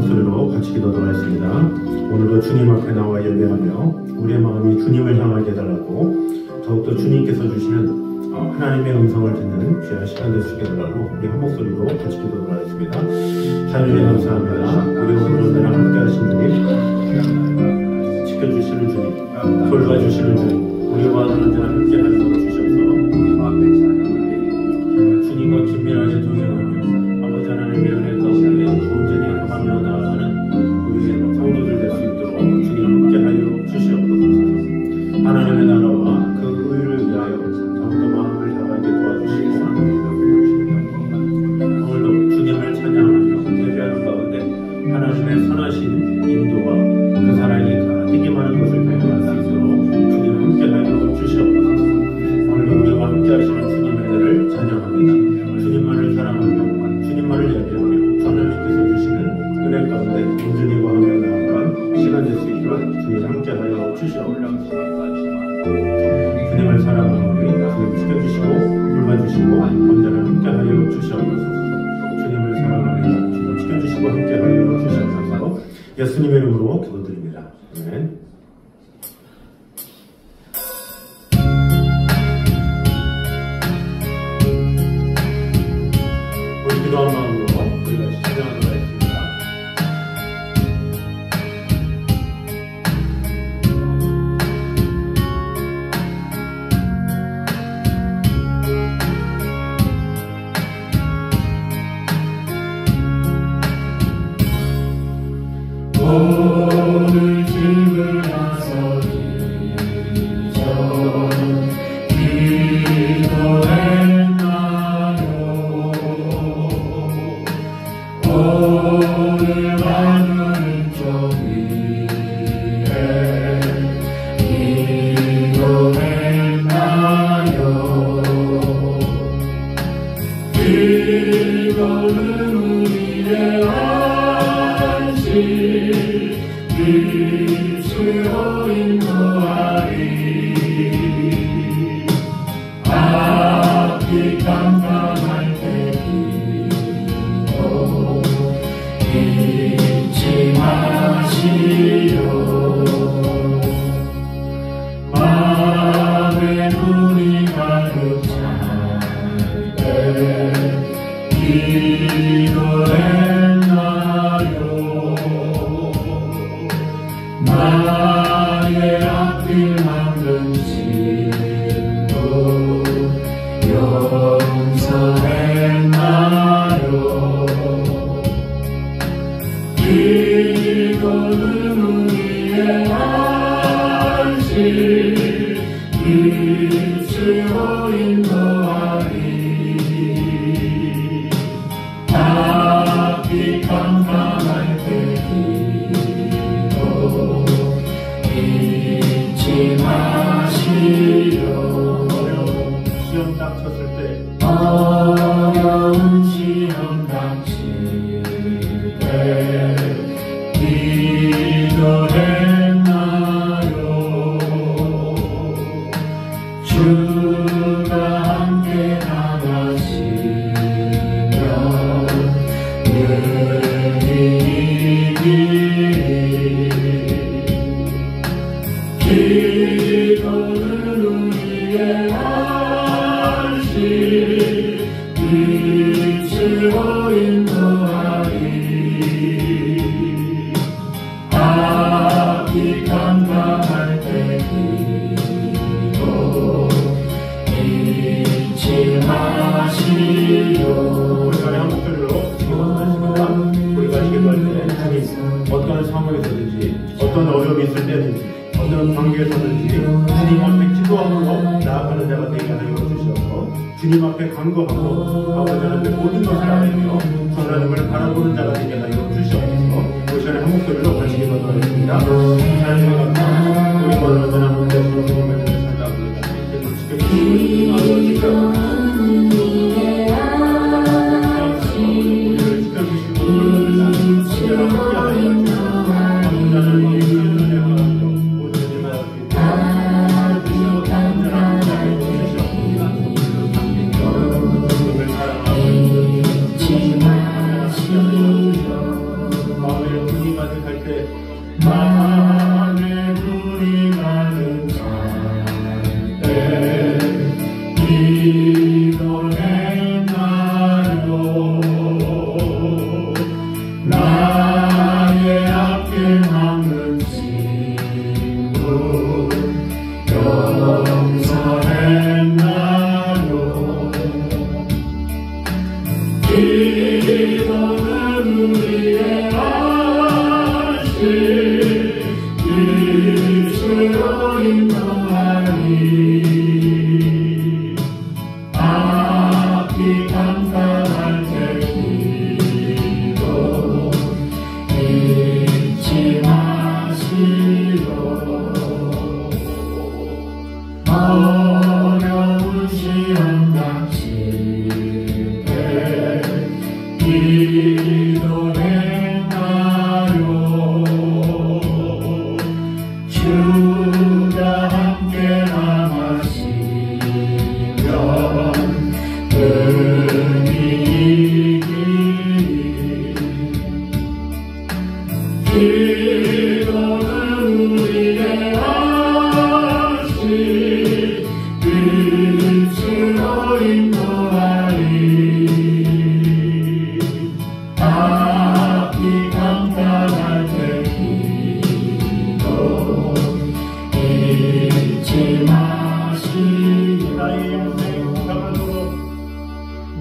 목소리로 같이 기도하겠습니다. 오늘도 주님 앞에 나와 예배하며 우리의 마음이 주님을 향하게 해달라고 더욱더 주님께서 주시는 하나님의 음성을 듣는 귀한 시간 되시게 해달라고 우리 한 목소리로 같이 기도하겠습니다. 하나님 감사합니다. 우리 오늘 언제나 함께 하신 주님, 지켜주시는 주님, 돌봐주시는 주님, 우리와 언제나 함께 하시고 주셔서 주님과 긴밀하게 동행하며 아버지 하나님의 은혜 가운데 온전히 행하며 나아가는 우리의 성도들 될 수 있도록 주님 함께하여 주시옵소서. 하나님의 나라와 그 의를 위하여 더욱더 마음을 다하게 도와주시고 오늘도 주님을 찬양하며 예배하는 가운데 하나님의 선하신 인도와 그 사랑이 가득히 많은 것을 경험할 수 있도록 주님 함께하여 주시옵소서. 오늘도 우리와 함께하시는 주님의 은혜를 찬양합니다. 주님만을 사랑하며 주님만을 예배하며 하나님께서 주시는 은혜 가운데 온전히 구하며 나아간 시간 될 수 있도록 주님 함께하여 주시옵소서. 주님을 사랑하오니 주님 지켜주시고 돌봐주시고 언제나 함께하여 주시옵소서. 주님을 사랑하오니 주님 지켜주시고 함께하여 주시옵소서. 예수님의 이름으로 기도드립니다. 아멘. 우리 기도한 마음으로 우리가 찬양하도록 하겠습니다. 오늘 집을 나서기 전 기도했나요? 오늘 하늘은 저 위에 기도했나요? 이거는 우리의 빛으로 인도하리. 앞이 깜깜할 때 기도 잊지 마시오. 마음에 눈이 가득 찰 때 기도했나요? 나의 앞길 막는 진도 용서했나요? 이거는 우리의 안식 빛으로 인도하리. 앞이 깜깜할 때 잊지 마시오. 시험 닥쳤을 때 어려운 시험 닥칠 때 기도했나요? 주가 함께 나가시면 능히 기도는 우리의 안식 빛으로 인도하리. 앞이 깜깜할 때 기도 잊지 마시오. 우리가 한 목소리로 기도하겠습니다. 우리가 기도할 때 주님 어떤 상황에서든지 어떤 어려움이 있을 때든지 어떤 관계에서든지 주님 앞에 기도하고 나아가는 자가 되게 하여 주셔서 주님 앞에 간구하고 아버지 하나님의 모든 것을 알며 하나님을 바라보는 자가 되게 하여 주시옵소서. 우리 시간에 한 목소리로 같이 기도하겠습니다. 하나님의 감사 우리 모든 언제나 함께 하시는 주님의 은혜를 살다보다 지켜주시고 우리를 지켜주시고 언제나 함께하여 마음에 용서했나요? 기도는 우리의 아시 빛으로 인도하니 앞이 깜깜할 때 기도 잊지 마시오. 어려운 시험 닥칠 때 기도했나요? 주가 함께 남아시면 은이 이기리. 기도는 우리의 아시 빛으로 인도하리. 앞이 깜깜할 때 기도 잊지 마시오.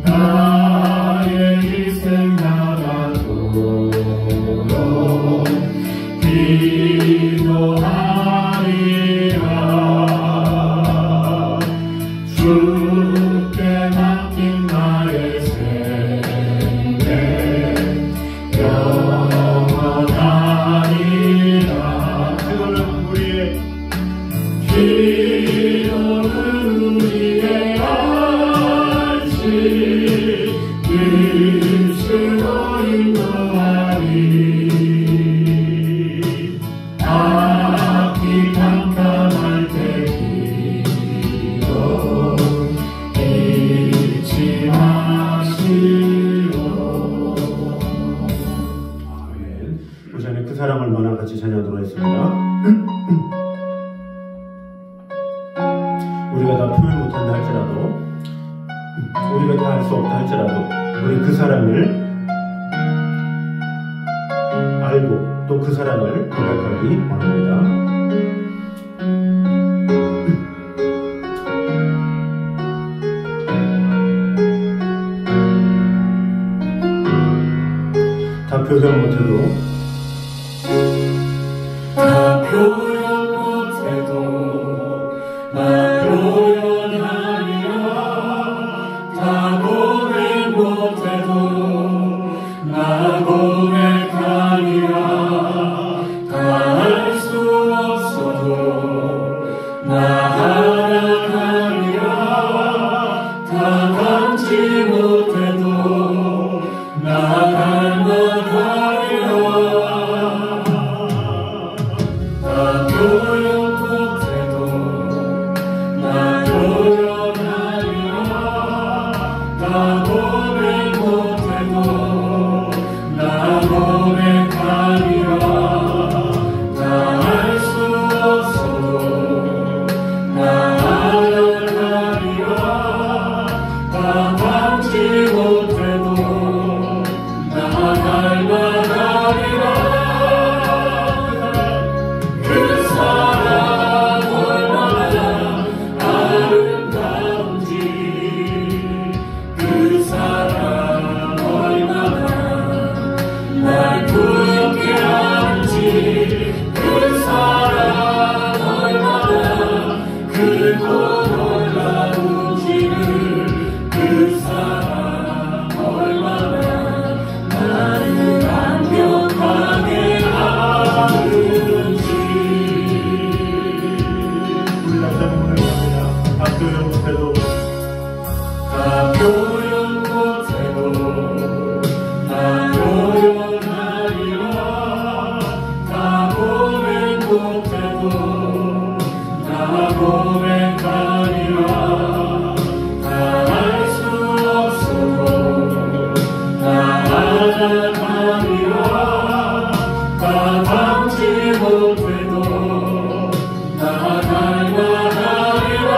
나의 인생 나가도록 기도하리라. 주께 맡긴 나의 생애 영원하리라. 기도는 우리의 안식 빛으로 인도하리. 앞이 깜깜할 때 기도 잊지 마시오. 아멘. 우리 전에 그 사랑 얼마나 같이 찬양하도록 했습니다. 우리가 다 표현 못한다 할지라도, 우리가 다 할 수 없다 할지라도, 우리 그 사랑을 알고 또 그 사랑을 고백하기 원합니다. 다 표현 못해도, 다 표현 못해도 나 표현하리라. 다 고백 못해도 나 고백하리라. 다 할 수 없어도 나 하락하리라. 다 감지 못해도 나 닮아가리라. 다 표현 못해도 나 표현하리라. 다 고백 못해도 나 고백하리라. 다 할 수 없어도 나 하락하리라. 다 담지 못해도 나 닮아가리라. 그 사랑 얼마나 아름다운지, 그 사랑 얼마나 날 부럽게 하는지, 그 사랑 얼마나 크고 놀라운지를, 그 사랑 얼마나 나를 완벽하게 하는지. 우리 다시 한번 고백합니다. 다 표현 못해도, 다 표현 못해도 나 표현하리라. 다 고백 못해도 나 고백하리라. 다 할 수 없어도 나 하락하리라. 다 담지 못해도 나 닮아가리라.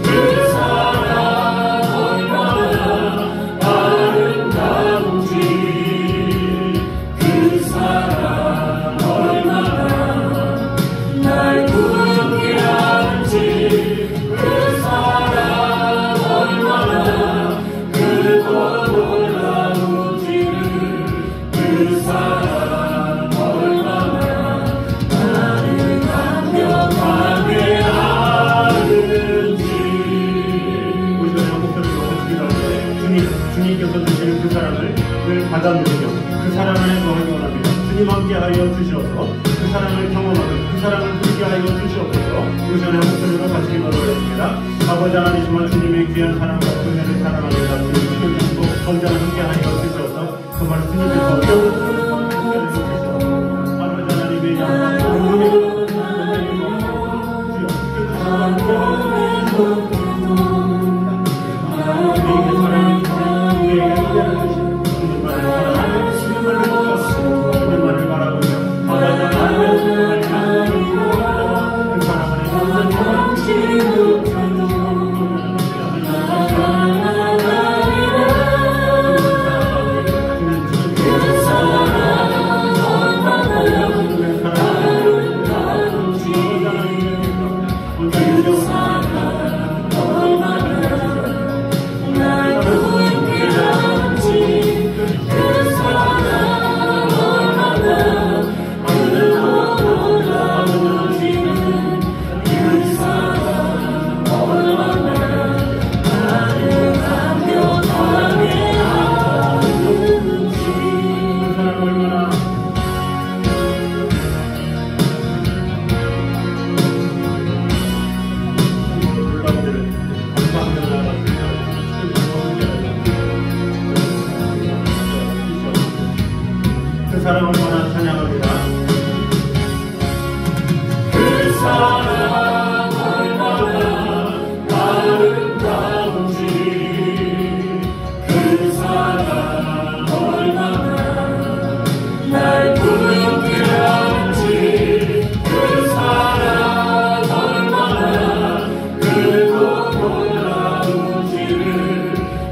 그 사랑 얼마나 아름다운지, 그 사랑 얼마나 하여 주시옵소서. 그 사랑을 경험하고 그 사랑을 누리게 하여 주시옵소서. 우선의 목소리로 같이 기도드렸습니다. 아버지 하나님 정말 주님의 귀한 사랑과 은혜를 사랑하는 자들을 지켜주시고 성장 함께 하여 주시옵소서. 그 말씀을 주시옵소서. 아버지 하나님의 양과 사랑을 만나 찬양합니다. 그 사랑 얼마나 아름다운지 그 사랑 얼마나 날 부럽게 하는지 그 사랑 얼마나 크고 놀라운지를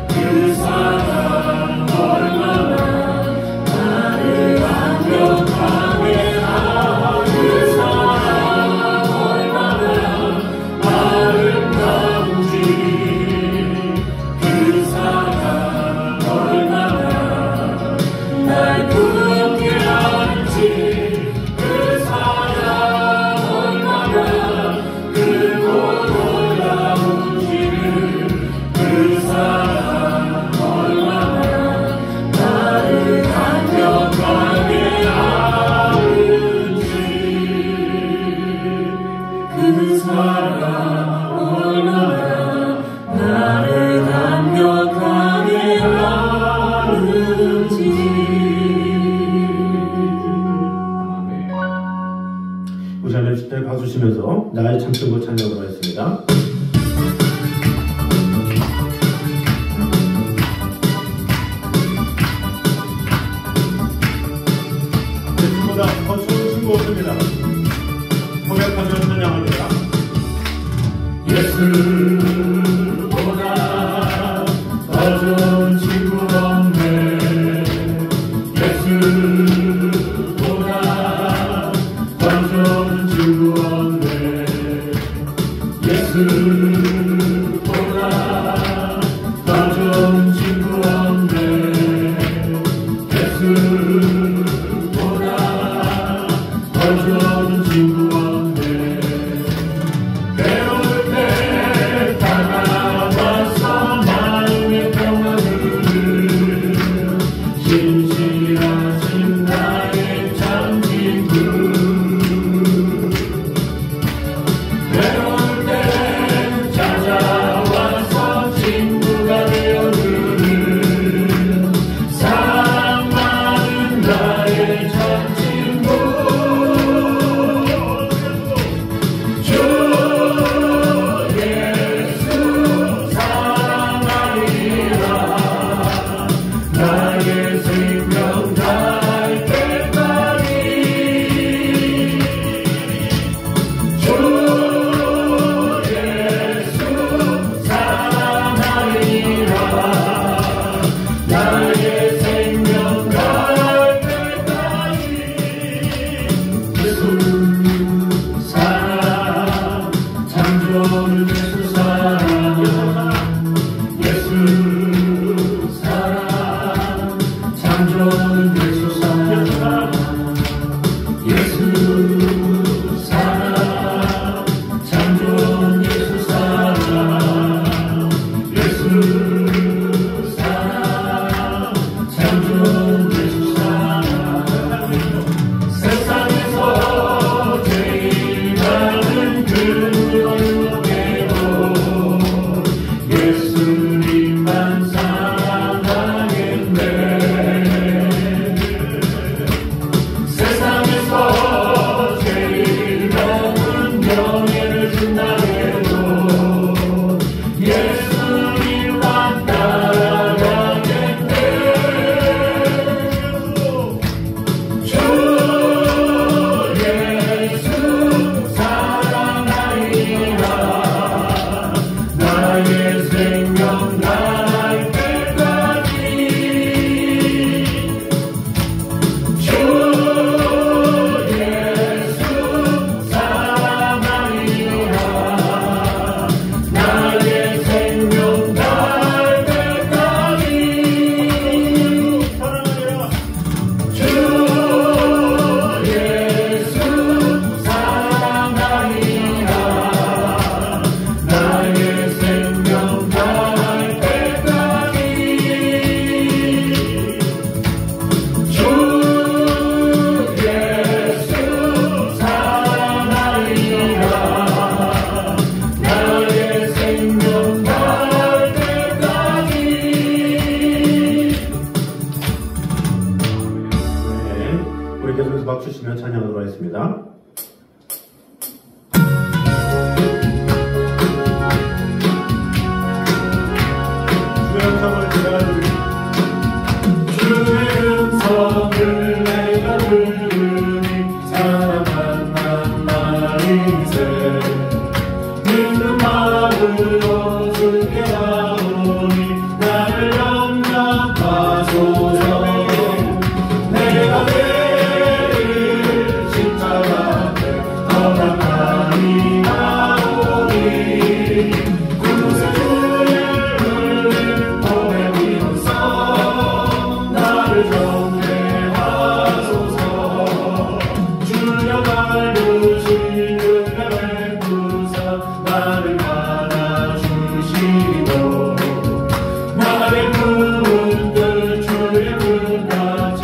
그 사랑 얼마나 봐주시면서 나의 참신고 찬양으로 하겠습니다. 친구보다 더 좋은 친구 없습니다. 고백하며 찬양합니다. 예수보다 더 좋은 친구 없네. 예수보다 더 좋은 친구 없네. 예수보다 더 좋은 친구 없네. 예수보다 더 좋은 친구 없네. 배울 때 다가와서 마음의 평안을 신실하신 나의 참 친구. 배울 때 찾아와서 친구가 되어주는 사랑 많은 나의 참 친구. 인생 믿는 마음으로 주께 나오니 나를 영접하소서. 내가 내일 십자가 앞에 허락하니 나오니 구세 주의 흘린 보혜 비로소 나를 정죄하소서. 주여 밟으시는 베푸사 나를 받아주시고 나의 꿈들 주의 끝까지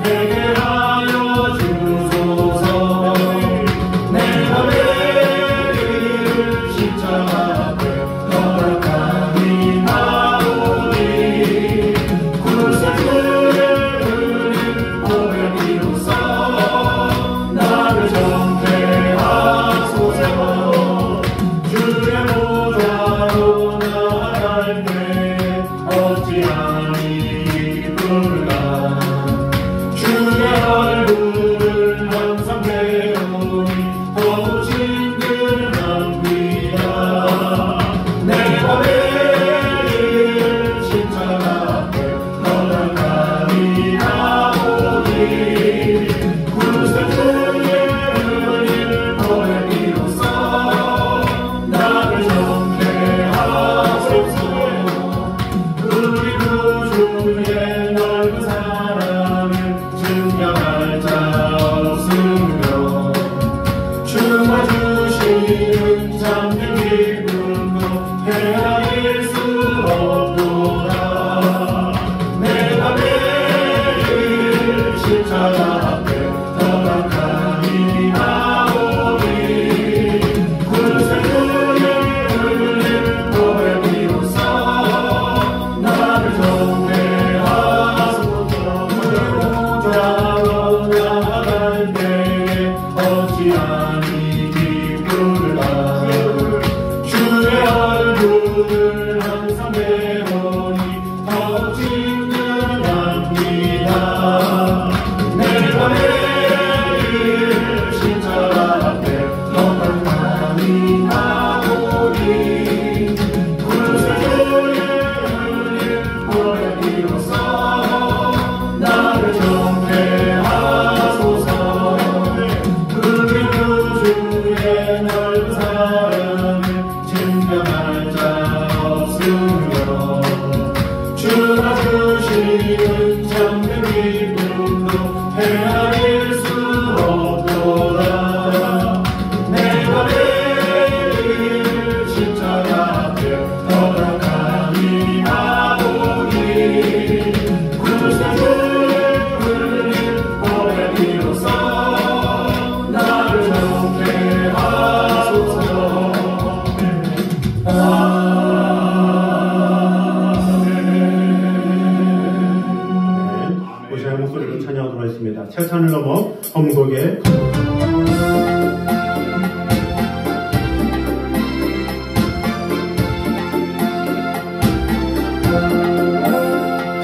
되게 하여 주소서. 내가 내일 십자가 앞에 허락하니 나오니 구세 주의 흘린 보혜 비로소 나를 정죄하소서. 주의 보좌로 나아갈 때 어찌하니 기쁠까. 주의 얼굴을 항상 배우니 더욱 친근합니다. 내가 내일 십자가 앞에 허락하니 나오니 구세 주의 흘린 보혜 비로소 나를 정죄하소서. 우리 구주의 넓은 사랑을 증명할 자 없으며 주가 주시는 참된 기쁨도 헤아릴 수 없도다. 내가 내일 십자가 앞에 허락하니 나오니 구세 주의 흘린 보혜 비로소 나를 정죄하소서. 보좌로 나아갈 때에 어찌하니 기쁠까. 주의 얼굴을 항상 배우니 더욱 친근합니다. 내가 내일 십자가 앞에 허락하니 나오니 구세 주의 흘린 보혜 비로소 나를 정죄하소서. 우리 구주의 넓은 사랑을 증명할 자 없으며 주가 주시는 참된 기쁨도 헤아릴 수 없도다. 내가 내일 십자가 앞에 허락하니 나오니 구세 주의 흘린 보혜 비로소 나를 정죄하소서. 고시의 목소리로 찬양하도록 하겠습니다. 철산을 넘어 험곡에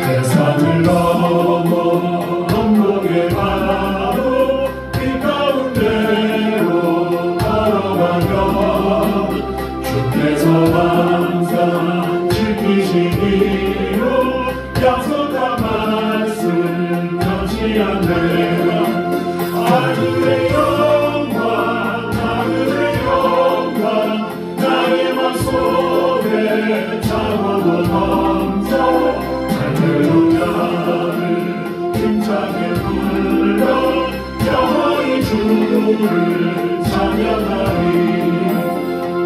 태산을 넘어 험곡에 가도 빛 가운데로 걸어가며 주께서 항상 지키시기로 약속한 말씀 변치 않네. 하늘의 영광 하늘의 영광 나의 맘속에 차고도 넘쳐 할렐루야를 힘차게 불러 영원히 주를 찬양하리.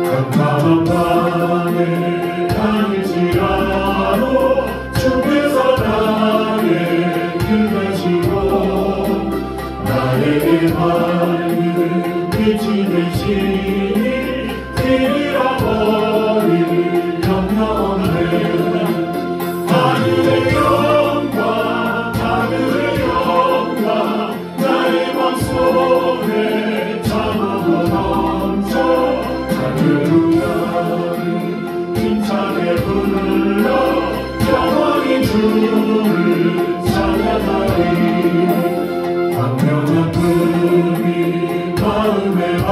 깜깜한 밤에 다닐지라도 주께서 나의 길 되시고 나에게 밝은 빛이 되시니 잃어버릴 염려 없네. 하늘의 영광 하늘의 영광 나의 맘속에 차고 넘쳐 할렐루야를 힘차게 불러 영원히 주를 찬양하리. 광명한 꿈이 마음에 와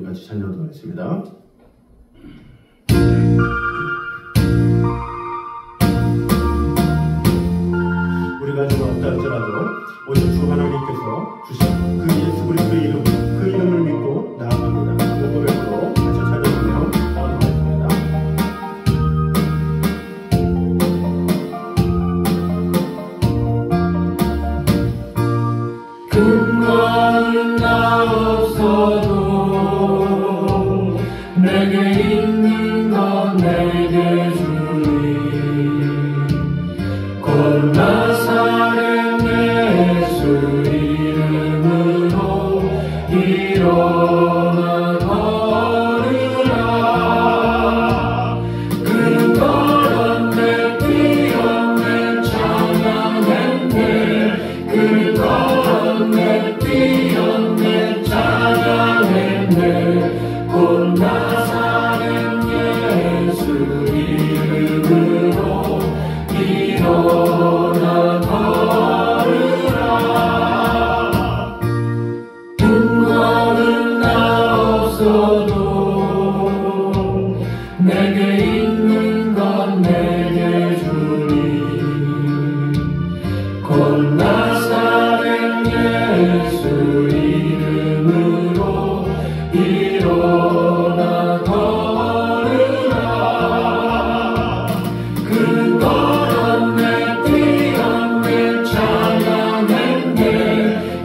같이 찬양하도록 하겠습니다. 우리가 좀 없다 할지라도 오직 주 하나님께서 주신 그 예수 그리스도의 이름, 그 이름을 믿고 나아갑니다. 그 고백으로 같이 찬양하며 나아가겠습니다. 근거는 나 없어도 내게 있는 건 내게 주니 곧 나사렛 예수 이름으로 일어나 걸으라. 근거는 뛰었네 찬양했네. 근거는 뛰었네 찬양했네. 곧 나사렛 예수 이름으로 일어나 걸으라. 근거는 나 없어도 내게 있는 건 내게 주니 곧 나사렛 예수 이름으로 일어나 걸으라. 근거는 뛰었네 찬양했네.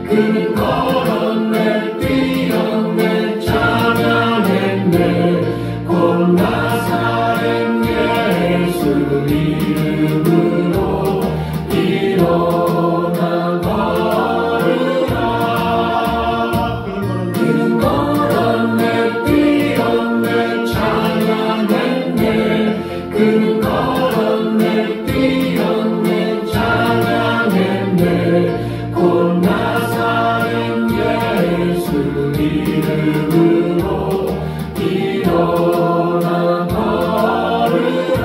근거는 뛰었네 찬양했네. 곧 나사렛 예수 이름으로 일어나 걸으라. 근거는 뛰었네 찬양했네. 근거는 뛰었네 찬양했네. 곧 나사렛 예수 이름으로 일어나 걸으라.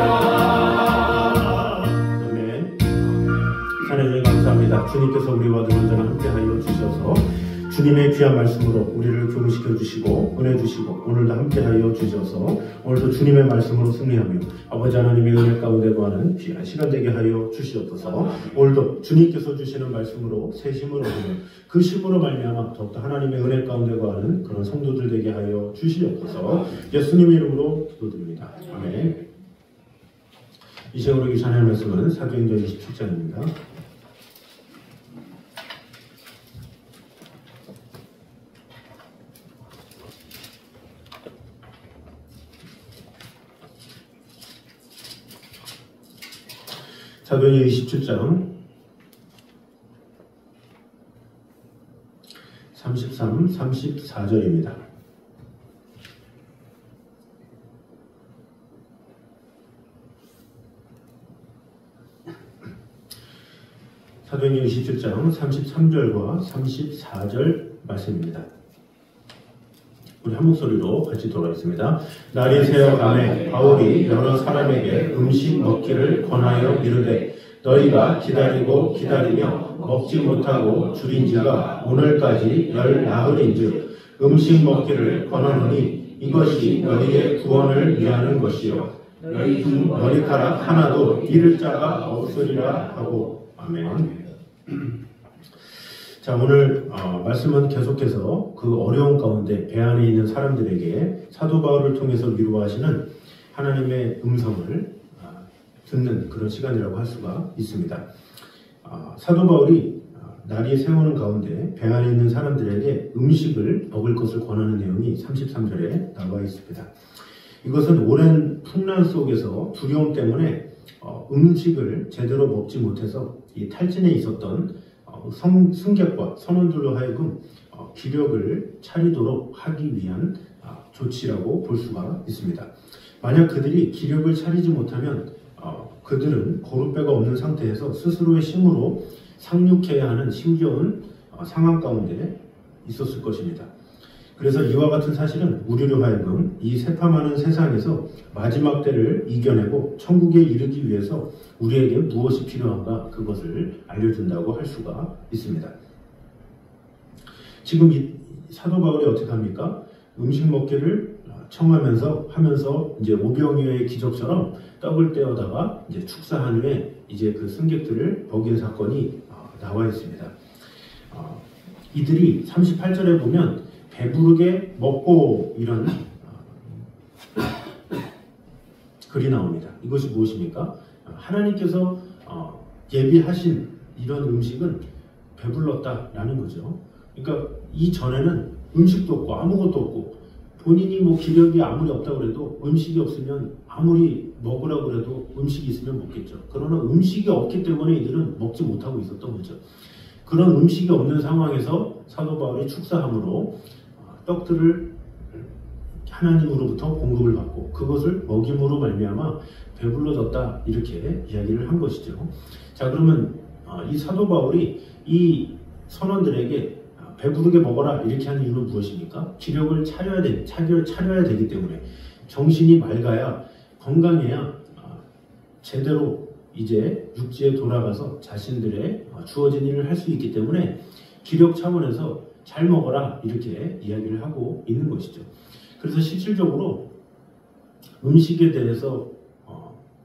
아멘. 하나님 감사합니다. 주님께서 우리와 언제나 함께하여 주셔서 주님의 귀한 말씀으로 우리를 교훈시켜 주시고 은혜 주시고 오늘도 함께하여 주셔서 오늘도 주님의 말씀으로 승리하며 아버지 하나님의 은혜 가운데 거하는 귀한 시간 되게 하여 주시옵소서. 오늘도 주님께서 주시는 말씀으로 새 힘을 얻으며 그 힘으로 말미암아 더욱더 하나님의 은혜 가운데 거하는 그런 성도들 되게 하여 주시옵소서. 예수님의 이름으로 기도드립니다. 아멘. 이 시간으로 기찬의 말씀은 사도행전 27장입니다. 사도행전 27장 33, 34절입니다. 사도행전 27장 33절과 34절 말씀입니다. 우리 한 목소리로 같이 돌아가겠습니다. 날이 새어가매 바울이 여러 사람에게 음식 먹기를 권하여 이르되 너희가 기다리고 기다리며 먹지 못하고 줄인 지가 오늘까지 10나흘인즉 음식 먹기를 권하노니 이것이 너희의 구원을 위하는 것이요 너희 중 머리카락 하나도 잃을 자가 없으리라 하고. 아멘. 자, 오늘 말씀은 계속해서 그 어려운 가운데 배 안에 있는 사람들에게 사도 바울을 통해서 위로하시는 하나님의 음성을 듣는 그런 시간이라고 할 수가 있습니다. 사도 바울이 날이 새오는 가운데 배 안에 있는 사람들에게 음식을 먹을 것을 권하는 내용이 33절에 나와 있습니다. 이것은 오랜 풍랑 속에서 두려움 때문에 음식을 제대로 먹지 못해서 이 탈진에 있었던 승객과 선원들로 하여금 기력을 차리도록 하기 위한 조치라고 볼 수가 있습니다. 만약 그들이 기력을 차리지 못하면 그들은 고루배가 없는 상태에서 스스로의 힘으로 상륙해야 하는 힘겨운 상황 가운데 있었을 것입니다. 그래서 이와 같은 사실은 우리로 하여금 이 새파많은 세상에서 마지막 때를 이겨내고 천국에 이르기 위해서 우리에게 무엇이 필요한가 그것을 알려준다고 할 수가 있습니다. 지금 이 사도 바울이 어떻게 합니까? 음식 먹기를 하면서 이제 오병이어의 기적처럼 떡을 떼어다가 이제 축사한 후에 이제 그 승객들을 먹인 사건이 나와 있습니다. 이들이 38절에 보면 배부르게 먹고 이런 글이 나옵니다. 이것이 무엇입니까? 하나님께서 예비하신 이런 음식은 배불렀다라는 거죠. 그러니까 이전에는 음식도 없고 아무것도 없고 본인이 뭐 기력이 아무리 없다고 그래도 음식이 없으면 아무리 먹으라고 그래도 음식이 있으면 먹겠죠. 그러나 음식이 없기 때문에 이들은 먹지 못하고 있었던 거죠. 그런 음식이 없는 상황에서 사도 바울이 축사함으로 떡들을 하나님으로부터 공급을 받고 그것을 먹임으로 말미암아 배불러졌다 이렇게 이야기를 한 것이죠. 자, 그러면 이 사도 바울이 이 선원들에게 배부르게 먹어라 이렇게 한 이유는 무엇입니까? 기력을 차려야 되기 때문에 정신이 맑아야 건강해야 제대로 이제 육지에 돌아가서 자신들의 주어진 일을 할 수 있기 때문에 기력 차원에서 잘 먹어라 이렇게 이야기를 하고 있는 것이죠. 그래서 실질적으로 음식에 대해서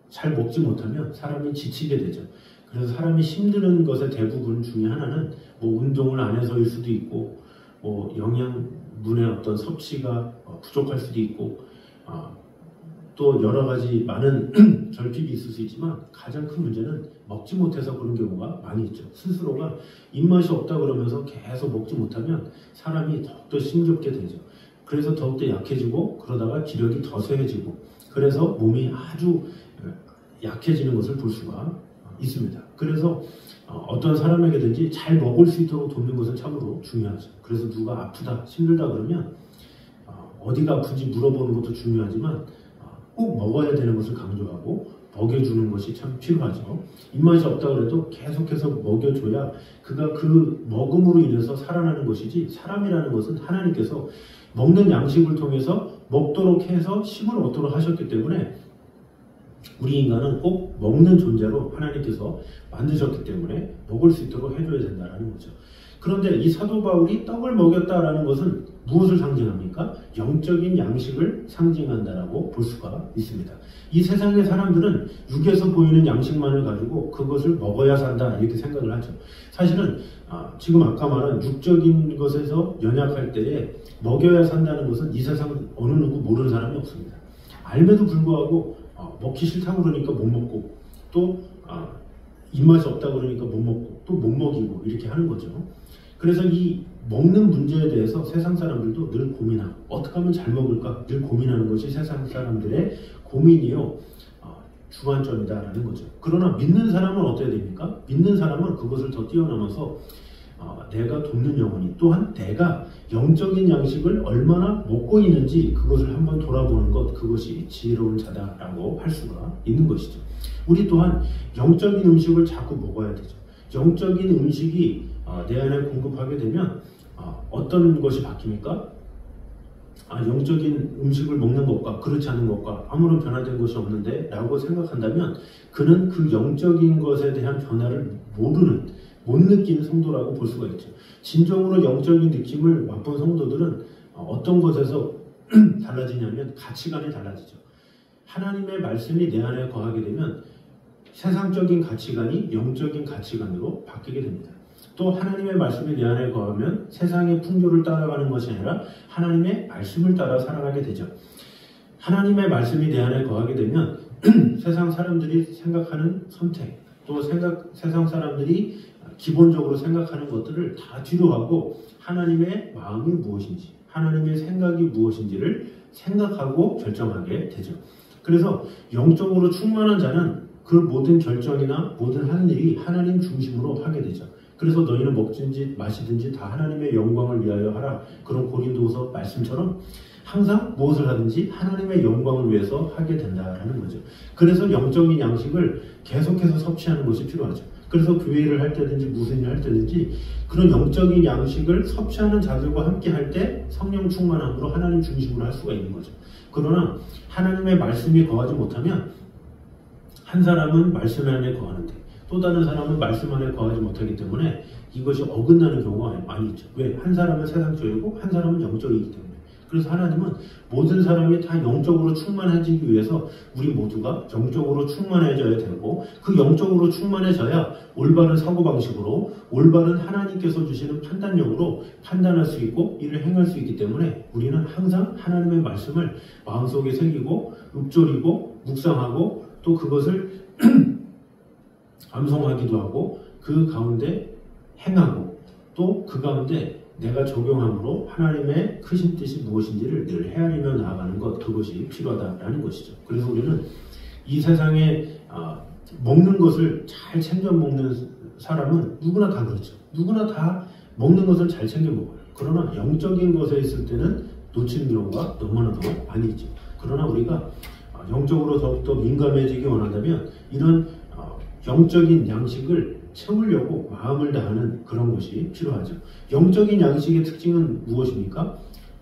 잘 먹지 못하면 사람이 지치게 되죠. 그래서 사람이 힘드는 것의 대부분 중에 하나는 뭐 운동을 안 해서일 수도 있고 뭐 영양분의 어떤 섭취가 부족할 수도 있고 또 여러 가지 많은 결핍이 있을 수 있지만 가장 큰 문제는 먹지 못해서 그런 경우가 많이 있죠. 스스로가 입맛이 없다 그러면서 계속 먹지 못하면 사람이 더욱더 힘겹게 되죠. 그래서 더욱더 약해지고 그러다가 기력이 더 쇠해지고 그래서 몸이 아주 약해지는 것을 볼 수가 있습니다. 그래서 어떤 사람에게든지 잘 먹을 수 있도록 돕는 것은 참으로 중요하죠. 그래서 누가 아프다 힘들다 그러면 어디가 아픈지 물어보는 것도 중요하지만 꼭 먹어야 되는 것을 강조하고 먹여주는 것이 참 필요하죠. 입맛이 없다 그래도 계속해서 먹여줘야 그가 그 먹음으로 인해서 살아나는 것이지 사람이라는 것은 하나님께서 먹는 양식을 통해서 먹도록 해서 힘을 얻도록 하셨기 때문에 우리 인간은 꼭 먹는 존재로 하나님께서 만드셨기 때문에 먹을 수 있도록 해줘야 된다는 거죠. 그런데 이 사도 바울이 떡을 먹였다라는 것은 무엇을 상징합니까? 영적인 양식을 상징한다라고 볼 수가 있습니다. 이 세상의 사람들은 육에서 보이는 양식만을 가지고 그것을 먹어야 산다 이렇게 생각을 하죠. 사실은 지금 아까 말한 육적인 것에서 연약할 때에 먹여야 산다는 것은 이 세상 어느 누구 모르는 사람이 없습니다. 알매도 불구하고 먹기 싫다고 그러니까 못 먹고 또 입맛이 없다고 그러니까 못 먹고 또 못 먹이고 이렇게 하는 거죠. 그래서 이 먹는 문제에 대해서 세상 사람들도 늘 고민하고 어떻게 하면 잘 먹을까 늘 고민하는 것이 세상 사람들의 고민이요 주관점이다라는 거죠. 그러나 믿는 사람은 어때야 됩니까? 믿는 사람은 그것을 더 뛰어넘어서 내가 돕는 영혼이 또한 내가 영적인 양식을 얼마나 먹고 있는지 그것을 한번 돌아보는 것 그것이 지혜로운 자다라고 할 수가 있는 것이죠. 우리 또한 영적인 음식을 자꾸 먹어야 되죠. 영적인 음식이 내 안에 공급하게 되면 어떤 것이 바뀝니까? 영적인 음식을 먹는 것과 그렇지 않은 것과 아무런 변화된 것이 없는데 라고 생각한다면 그는 그 영적인 것에 대한 변화를 못 느끼는 성도라고 볼 수가 있죠. 진정으로 영적인 느낌을 맛본 성도들은 어떤 것에서 달라지냐면 가치관이 달라지죠. 하나님의 말씀이 내 안에 거하게 되면 세상적인 가치관이 영적인 가치관으로 바뀌게 됩니다. 또 하나님의 말씀이 내 안에 거하면 세상의 풍조를 따라가는 것이 아니라 하나님의 말씀을 따라 살아가게 되죠. 하나님의 말씀이 내 안에 거하게 되면 세상 사람들이 생각하는 선택 또 세상 사람들이 기본적으로 생각하는 것들을 다 뒤로 하고 하나님의 마음이 무엇인지 하나님의 생각이 무엇인지를 생각하고 결정하게 되죠. 그래서 영적으로 충만한 자는 그 모든 결정이나 모든 하는 일이 하나님 중심으로 하게 되죠. 그래서 너희는 먹든지 마시든지 다 하나님의 영광을 위하여 하라. 그런 고린도서 말씀처럼 항상 무엇을 하든지 하나님의 영광을 위해서 하게 된다라는 거죠. 그래서 영적인 양식을 계속해서 섭취하는 것이 필요하죠. 그래서 교회를 할 때든지 무슨 일을 할 때든지 그런 영적인 양식을 섭취하는 자들과 함께 할 때 성령 충만함으로 하나님 중심으로 할 수가 있는 거죠. 그러나 하나님의 말씀이 거하지 못하면 한 사람은 말씀 안에 거하는데 또 다른 사람은 말씀 안에 거하지 못하기 때문에 이것이 어긋나는 경우가 많이 있죠. 왜? 한 사람은 세상적이고 한 사람은 영적이기 때문에. 그래서 하나님은 모든 사람이 다 영적으로 충만해지기 위해서 우리 모두가 영적으로 충만해져야 되고, 그 영적으로 충만해져야 올바른 사고방식으로, 올바른 하나님께서 주시는 판단력으로 판단할 수 있고 이를 행할 수 있기 때문에 우리는 항상 하나님의 말씀을 마음속에 새기고 읊조리고 묵상하고 또 그것을 암송하기도 하고 그 가운데 행하고 또 그 가운데 내가 적용함으로 하나님의 크신 뜻이 무엇인지를 늘 헤아리며 나아가는 것, 그것이 필요하다라는 것이죠. 그래서 우리는 이 세상에 먹는 것을 잘 챙겨 먹는 사람은 누구나 다 그렇죠. 누구나 다 먹는 것을 잘 챙겨 먹어요. 그러나 영적인 것에 있을 때는 놓치는 경우가 너무나도 많이 있죠. 그러나 우리가 영적으로 더욱더 민감해지기 원한다면 이런 영적인 양식을 채우려고 마음을 다하는 그런 것이 필요하죠. 영적인 양식의 특징은 무엇입니까?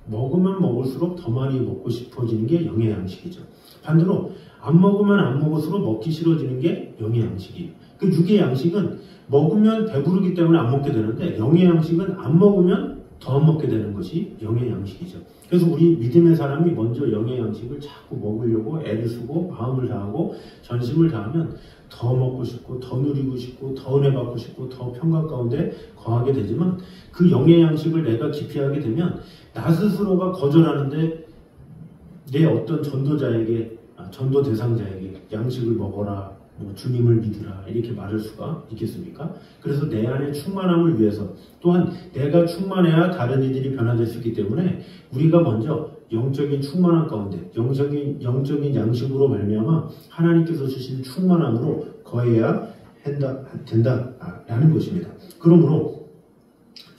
먹으면 먹을수록 더 많이 먹고 싶어지는 게 영의 양식이죠. 반대로 안 먹으면 안 먹을수록 먹기 싫어지는 게 영의 양식이에요. 그 육의 양식은 먹으면 배부르기 때문에 안 먹게 되는데 영의 양식은 안 먹으면 더 안 먹게 되는 것이 영의 양식이죠. 그래서 우리 믿음의 사람이 먼저 영의 양식을 자꾸 먹으려고 애를 쓰고 마음을 다하고 전심을 다하면 더 먹고 싶고 더 누리고 싶고 더 은혜 받고 싶고 더 평강 가운데 거하게 되지만, 그 영의 양식을 내가 기피하게 되면 나 스스로가 거절하는데 내 어떤 전도자에게, 전도 대상자에게 양식을 먹어라, 뭐 주님을 믿으라 이렇게 말할 수가 있겠습니까? 그래서 내 안의 충만함을 위해서, 또한 내가 충만해야 다른 이들이 변화될 수 있기 때문에 우리가 먼저 영적인 충만함 가운데 영적인 양식으로 말미암아 하나님께서 주신 충만함으로 거해야 된다라는 것입니다. 그러므로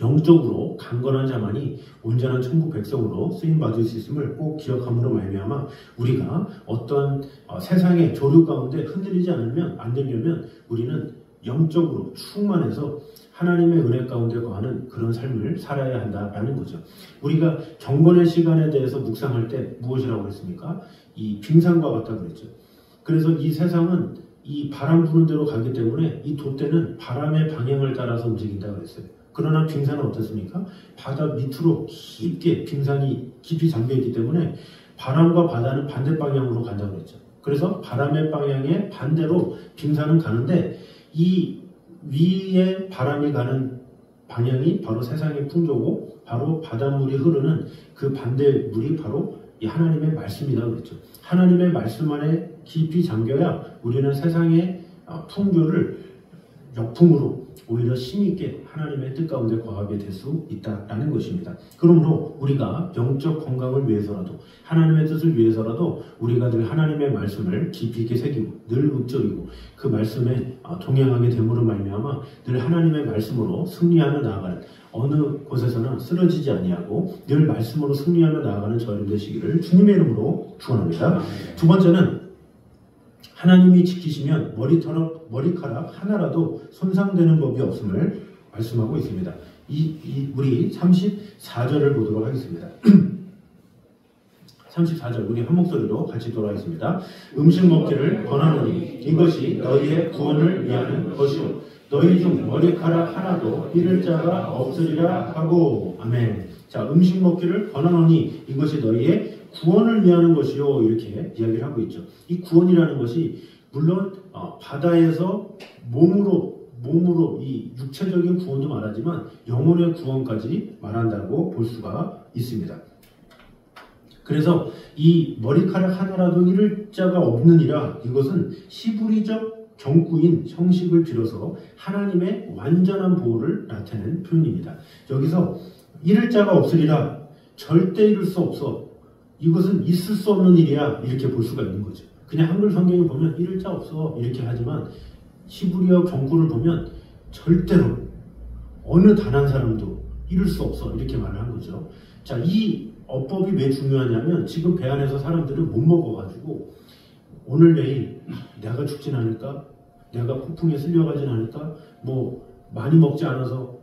영적으로 강건한 자만이 온전한 천국 백성으로 쓰임받을 수 있음을 꼭 기억함으로 말미암아 우리가 어떤 세상의 조류 가운데 흔들리지 안 되려면 우리는 영적으로 충만해서 하나님의 은혜 가운데 거하는 그런 삶을 살아야 한다라는 거죠. 우리가 경건의 시간에 대해서 묵상할 때 무엇이라고 했습니까? 이 빙산과 같다 그랬죠. 그래서 이 세상은 이 바람 부는 대로 가기 때문에 이 돛대는 바람의 방향을 따라서 움직인다 그랬어요. 그러나 빙산은 어떻습니까? 바다 밑으로 깊게 빙산이 깊이 잠겨있기 때문에 바람과 바다는 반대 방향으로 간다고 그랬죠. 그래서 바람의 방향에 반대로 빙산은 가는데 이 위에 바람이 가는 방향이 바로 세상의 풍조고 바로 바닷물이 흐르는 그 반대물이 바로 이 하나님의 말씀이라고 그랬죠. 하나님의 말씀 안에 깊이 잠겨야 우리는 세상의 풍조를 역풍으로 오히려 힘있게 하나님의 뜻 가운데 거하게 될 수 있다라는 것입니다. 그러므로 우리가 영적 건강을 위해서라도 하나님의 뜻을 위해서라도 우리가 늘 하나님의 말씀을 깊이 있게 새기고 늘 읊조리고 그 말씀에 동행하게 됨으로 말미암아 늘 하나님의 말씀으로 승리하며 나아가는, 어느 곳에서나 쓰러지지 아니하고 늘 말씀으로 승리하며 나아가는 저희들 되시기를 주님의 이름으로 축원합니다. 두 번째는 하나님이 지키시면 머리카락 하나라도 손상되는 법이 없음을 말씀하고 있습니다. 우리 34절을 보도록 하겠습니다. 34절 우리 한 목소리로 같이 돌아가겠습니다. 음식 먹기를 권하노니 이것이 너희의 구원을 위하는 것이요 너희 중 머리카락 하나도 잃을 자가 없으리라 하고. 아멘. 자, 음식 먹기를 권하노니 이것이 너희의 구원을 위하는 것이요, 이렇게 이야기를 하고 있죠. 이 구원이라는 것이 물론 바다에서 몸으로 이 육체적인 구원도 말하지만 영혼의 구원까지 말한다고 볼 수가 있습니다. 그래서 이 머리카락 하나라도 잃을 자가 없느니라, 이것은 히브리적 경구인 형식을 빌어서 하나님의 완전한 보호를 나타내는 표현입니다. 여기서 잃을 자가 없으리라, 절대 잃을 수 없어, 이것은 있을 수 없는 일이야, 이렇게 볼 수가 있는 거죠. 그냥 한글 성경을 보면 잃을 자 없어 이렇게 하지만 히브리어 경구를 보면 절대로 어느 단 한 사람도 잃을 수 없어 이렇게 말을 한 거죠. 자, 이 어법이 왜 중요하냐면 지금 배 안에서 사람들은 못 먹어가지고 오늘 내일 내가 죽진 않을까, 내가 폭풍에 쓸려가진 않을까, 뭐 많이 먹지 않아서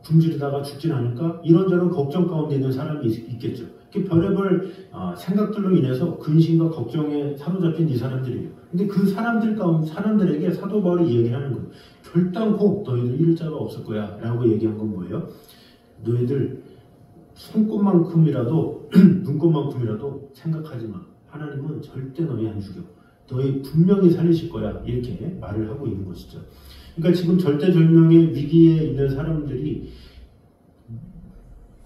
굶주리다가 죽진 않을까, 이런저런 걱정 가운데 있는 사람이 있겠죠. 별의별 생각들로 인해서 근심과 걱정에 사로잡힌 이 사람들이에요. 근데 그 사람들에게 사도 바울이 얘기를 하는 거예요. 결단코 너희들 잃을 자가 없을 거야 라고 얘기한 건 뭐예요? 너희들 손꼽만큼이라도 눈꼽만큼이라도 생각하지 마. 하나님은 절대 너희 안 죽여. 너희 분명히 살리실 거야. 이렇게 말을 하고 있는 것이죠. 그러니까 지금 절대절명의 위기에 있는 사람들이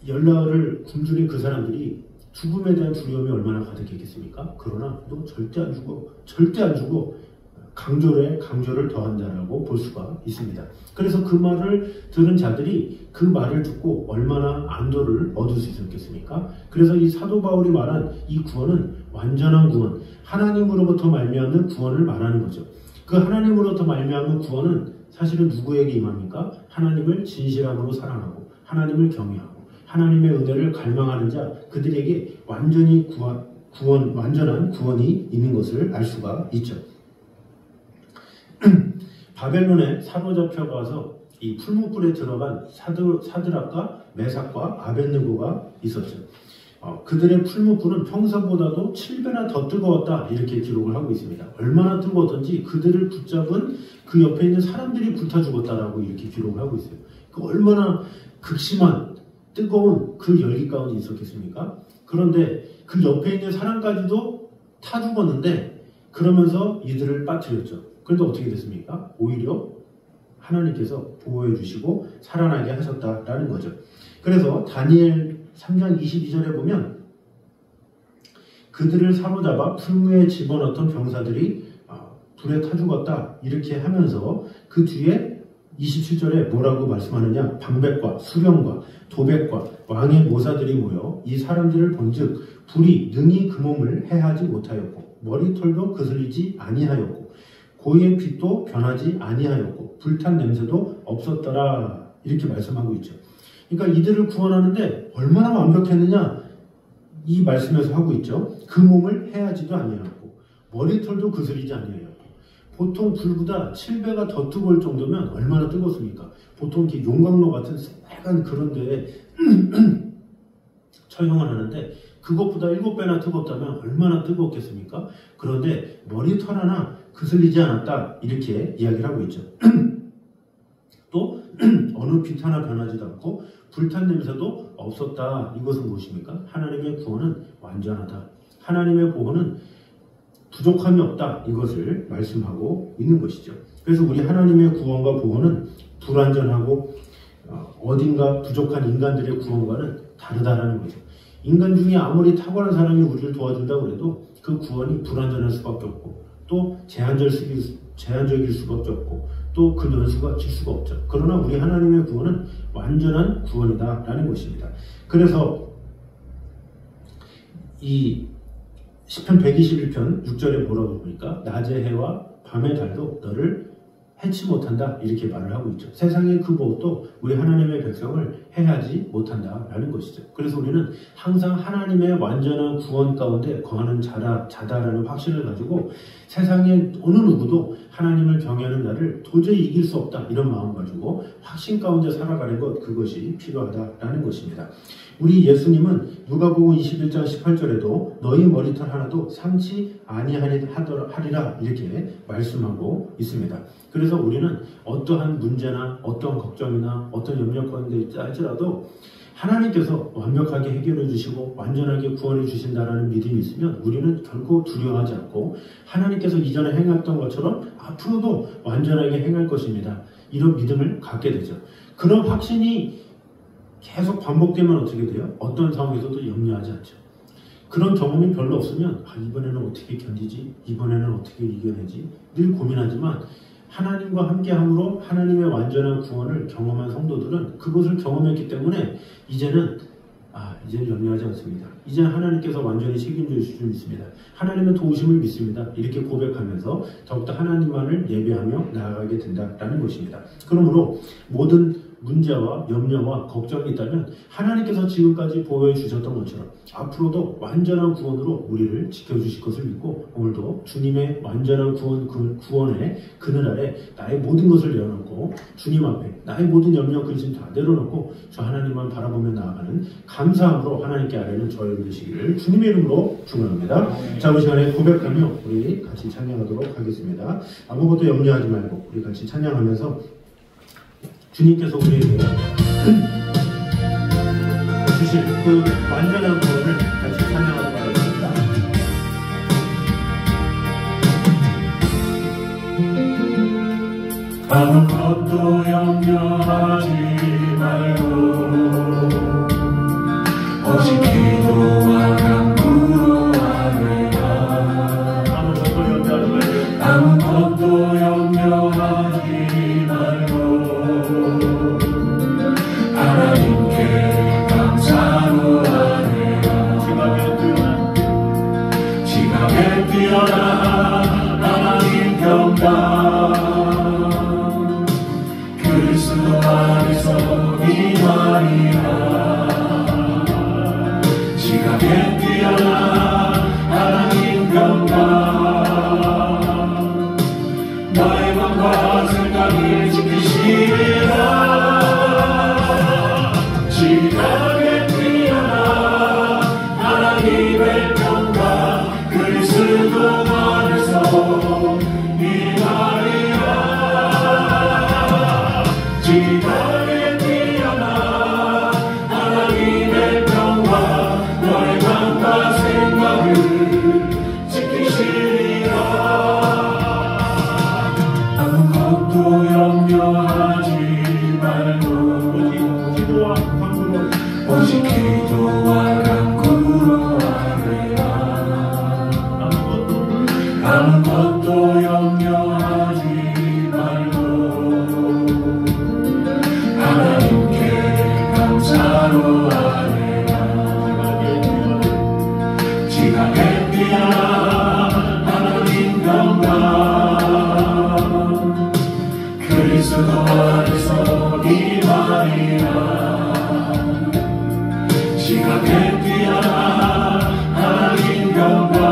연락을 굶주린 그 사람들이 죽음에 대한 두려움이 얼마나 가득했겠습니까? 그러나 너 절대 안 죽어. 절대 안 죽어. 강조를 더한다라고 볼 수가 있습니다. 그래서 그 말을 들은 자들이 그 말을 듣고 얼마나 안도를 얻을 수 있었겠습니까? 그래서 이 사도 바울이 말한 이 구원은 완전한 구원, 하나님으로부터 말미암는 구원을 말하는 거죠. 그 하나님으로부터 말미암는 구원은 사실은 누구에게 임합니까? 하나님을 진실함으로 사랑하고 하나님을 경외하고 하나님의 은혜를 갈망하는 자, 그들에게 완전히 완전한 구원이 있는 것을 알 수가 있죠. 바벨론에 사로잡혀 가서 이 풀무불에 들어간 사드락과 메삭과 아벳느고가 있었죠. 그들의 풀무불은 평소보다도 7배나 더 뜨거웠다, 이렇게 기록을 하고 있습니다. 얼마나 뜨거웠던지 그들을 붙잡은 그 옆에 있는 사람들이 불타 죽었다라고 이렇게 기록을 하고 있어요. 그 얼마나 극심한 뜨거운 그 열기 가운데 있었겠습니까? 그런데 그 옆에 있는 사람까지도 타 죽었는데 그러면서 이들을 빠뜨렸죠. 그런데 어떻게 됐습니까? 오히려 하나님께서 보호해 주시고 살아나게 하셨다라는 거죠. 그래서 다니엘 3장 22절에 보면 그들을 사로잡아 풀무에 집어넣던 병사들이 불에 타 죽었다, 이렇게 하면서 그 뒤에 27절에 뭐라고 말씀하느냐? 방백과 수령과 도백과 왕의 모사들이 모여 이 사람들을 본즉 불이 능히 그 몸을 해하지 못하였고 머리털도 그슬리지 아니하였고 고의 빛도 변하지 아니하였고 불탄 냄새도 없었더라, 이렇게 말씀하고 있죠. 그러니까 이들을 구원하는데 얼마나 완벽했느냐, 이 말씀에서 하고 있죠. 그 몸을 해하지도 아니하였고 머리털도 그슬리지 아니하였고. 보통 불보다 7배가 더 뜨거울 정도면 얼마나 뜨겁습니까? 보통 이렇게 용광로 같은 빨간 그런 데에 처형을 하는데 그것보다 7배나 뜨겁다면 얼마나 뜨겁겠습니까? 그런데 머리털 하나 그슬리지 않았다, 이렇게 이야기를 하고 있죠. 또 어느 빛 하나 변하지도 않고 불탄 냄새도 없었다. 이것은 무엇입니까? 하나님의 구원은 완전하다. 하나님의 보호는 부족함이 없다. 이것을 말씀하고 있는 것이죠. 그래서 우리 하나님의 구원과 보호는 불완전하고 어딘가 부족한 인간들의 구원과는 다르다라는 거죠. 인간 중에 아무리 탁월한 사람이 우리를 도와준다고 해도 그 구원이 불완전할 수밖에 없고 또 제한적일 수밖에 없고 또 그 연수가 질 수가 없죠. 그러나 우리 하나님의 구원은 완전한 구원이다라는 것입니다. 그래서 이 시편 121편 6절에 뭐라고 보니까 낮의 해와 밤의 달도 너를 해치 못한다, 이렇게 말을 하고 있죠. 세상의 그 무엇도 우리 하나님의 백성을 해하지 못한다라는 것이죠. 그래서 우리는 항상 하나님의 완전한 구원 가운데 거하는 자다라는 확신을 가지고 세상의 어느 누구도 하나님을 경외하는 나를 도저히 이길 수 없다, 이런 마음 가지고 확신 가운데 살아가는 것, 그것이 필요하다라는 것입니다. 우리 예수님은 누가복음 21장 18절에도 너희 머리털 하나도 상치 아니하리라, 이렇게 말씀하고 있습니다. 그래서 우리는 어떠한 문제나 어떠한 걱정이나 어떤 염려 가운데 있다 할지라도 하나님께서 완벽하게 해결해 주시고 완전하게 구원해 주신다는 믿음이 있으면 우리는 결코 두려워하지 않고 하나님께서 이전에 행했던 것처럼 앞으로도 완전하게 행할 것입니다. 이런 믿음을 갖게 되죠. 그런 확신이 계속 반복되면 어떻게 돼요? 어떤 상황에서도 염려하지 않죠. 그런 경험이 별로 없으면 이번에는 어떻게 견디지? 이번에는 어떻게 이겨내지? 늘 고민하지만 하나님과 함께함으로 하나님의 완전한 구원을 경험한 성도들은 그것을 경험했기 때문에 이제는 염려하지 않습니다. 이제는 하나님께서 완전히 책임져 주실 줄 믿습니다. 하나님의 도우심을 믿습니다. 이렇게 고백하면서 더욱더 하나님만을 예배하며 나아가게 된다는 것입니다. 그러므로 모든 문제와 염려와 걱정이 있다면 하나님께서 지금까지 보호해 주셨던 것처럼 앞으로도 완전한 구원으로 우리를 지켜주실 것을 믿고 오늘도 주님의 완전한 구원의 그늘 아래 나의 모든 것을 내어놓고 주님 앞에 나의 모든 염려 근심 다 내려놓고 저 하나님만 바라보며 나아가는 감사함으로 하나님께 아뢰는 저 여러분 되시기를 주님의 이름으로 축원합니다. 자, 우리 시간에 고백하며 우리 같이 찬양하도록 하겠습니다. 아무것도 염려하지 말고 우리 같이 찬양하면서 주님께서 우리에게 주실 그 완전한 구원을 같이 찬양하고 바랍니다. 아무것도 염려하지 말고 오직 기도와 간구로 하리라. 아무것도 염려하지 말고 하나님께 감사로 하리라. 지각에 뛰어난 하나님 평강 그리스도 안에서 임하리라. 지각에 뛰어난 하나님 평강 너의 마음과 생각을 지키시리라. 지각에 뛰어난 하나님의 평강 그리스도 안에서 임하리라. 지각에 뛰어난 하나님의 평강 너의 마음과 생각을 지키시리라. 아무것도 염려하지 말고 오직 기도와 간구로 하리라. 아무것도 염려하지 말고 하나님께 감사로 하리라. 지각에 뛰어난 하나님 평강 그리스도 안에서 임하리라. 지각에 뛰어난 하나님 평강